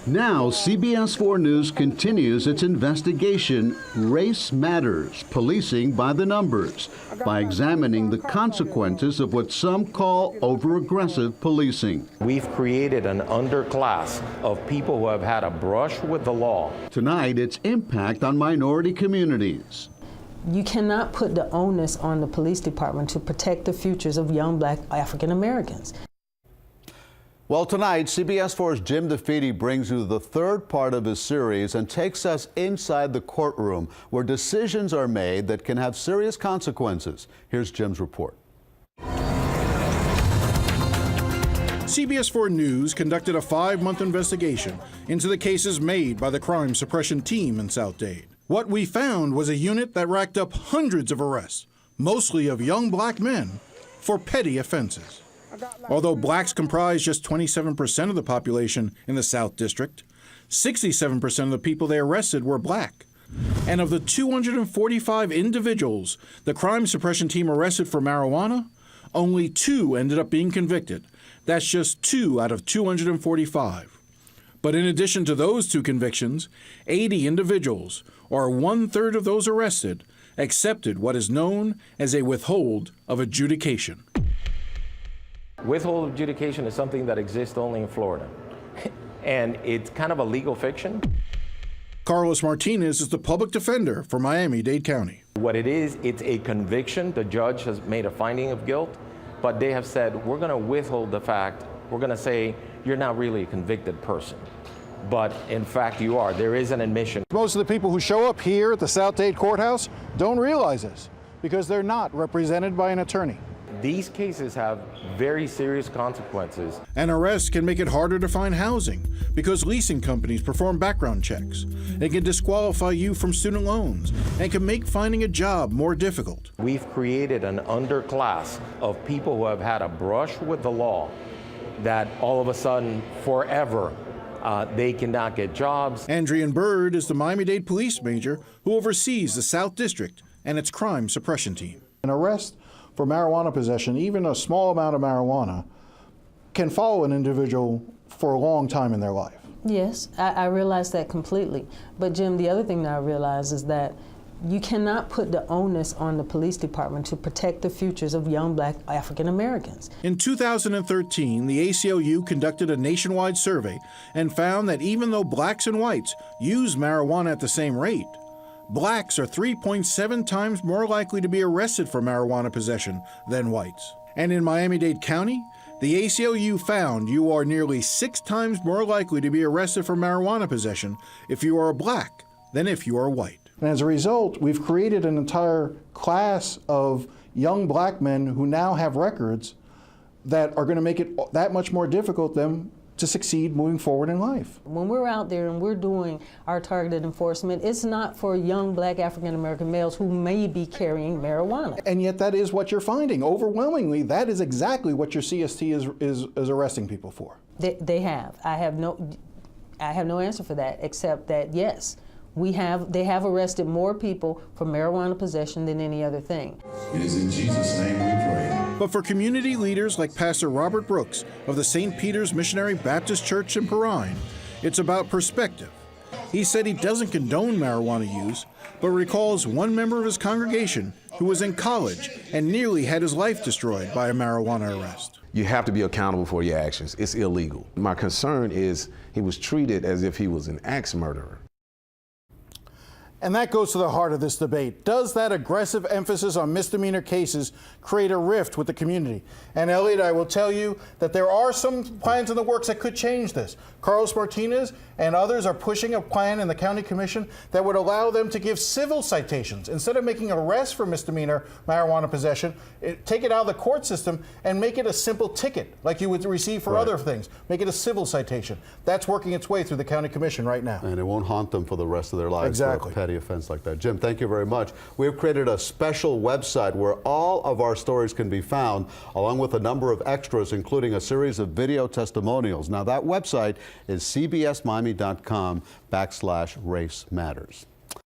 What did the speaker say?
Now, CBS 4 News continues its investigation, Race Matters, Policing by the Numbers, by examining the consequences of what some call over-aggressive policing. We've created an underclass of people who have had a brush with the law. Tonight, its impact on minority communities. You cannot put the onus on the police department to protect the futures of young black African Americans. Well, tonight, CBS 4's Jim DeFeeti brings you the third part of his series and takes us inside the courtroom where decisions are made that can have serious consequences. Here's Jim's report. CBS 4 News conducted a 5-month investigation into the cases made by the crime suppression team in South Dade. What we found was a unit that racked up hundreds of arrests, mostly of young black men, for petty offenses. Although blacks comprise just 27% of the population in the South District, 67% of the people they arrested were black. And of the 245 individuals the crime suppression team arrested for marijuana, only 2 ended up being convicted. That's just 2 out of 245. But in addition to those 2 convictions, 80 individuals, or 1/3 of those arrested, accepted what is known as a withhold of adjudication. Withhold of adjudication is something that exists only in Florida, and it's kind of a legal fiction. Carlos Martinez is the public defender for Miami-Dade County. What it is, it's a conviction. The judge has made a finding of guilt, but they have said, we're going to withhold the fact. We're going to say, you're not really a convicted person. But in fact, you are. There is an admission. Most of the people who show up here at the South Dade Courthouse don't realize this because they're not represented by an attorney. These cases have very serious consequences. An arrest can make it harder to find housing because leasing companies perform background checks. It can disqualify you from student loans and can make finding a job more difficult. We've created an underclass of people who have had a brush with the law that all of a sudden, forever, they cannot get jobs. Andrian Bird is the Miami-Dade police major who oversees the South District and its crime suppression team. An arrest for marijuana possession, even a small amount of marijuana, can follow an individual for a long time in their life. Yes, I realize that completely. But Jim, the other thing that I realize is that you cannot put the onus on the police department to protect the futures of young black African Americans. In 2013, the ACLU conducted a nationwide survey and found that even though blacks and whites use marijuana at the same rate, blacks are 3.7 times more likely to be arrested for marijuana possession than whites. And in Miami-Dade County, the ACLU found you are nearly 6 times more likely to be arrested for marijuana possession if you are black than if you are white. And as a result, we've created an entire class of young black men who now have records that are going to make it that much more difficult them to succeed moving forward in life. When we're out there and we're doing our targeted enforcement, it's not for young black African American males who may be carrying marijuana. And yet that is what you're finding. Overwhelmingly, that is exactly what your CST is arresting people for. They have. I have no answer for that, except that yes, they have arrested more people for marijuana possession than any other thing. It is in Jesus' name we pray. But for community leaders like Pastor Robert Brooks of the St. Peter's Missionary Baptist Church in Perrine, it's about perspective. He said he doesn't condone marijuana use, but recalls one member of his congregation who was in college and nearly had his life destroyed by a marijuana arrest. You have to be accountable for your actions. It's illegal. My concern is he was treated as if he was an axe murderer. And that goes to the heart of this debate. Does that aggressive emphasis on misdemeanor cases create a rift with the community? And Elliot, I will tell you that there are some plans in the works that could change this. Carlos Martinez and others are pushing a plan in the county commission that would allow them to give civil citations. Instead of making arrests for misdemeanor marijuana possession, take it out of the court system and make it a simple ticket like you would receive for other things. Make it a civil citation. That's working its way through the county commission right now. And it won't haunt them for the rest of their lives. Exactly. Offense like that. Jim, thank you very much. We've created a special website where all of our stories can be found, along with a number of extras, including a series of video testimonials. Now, that website is cbsmiami.com/race matters.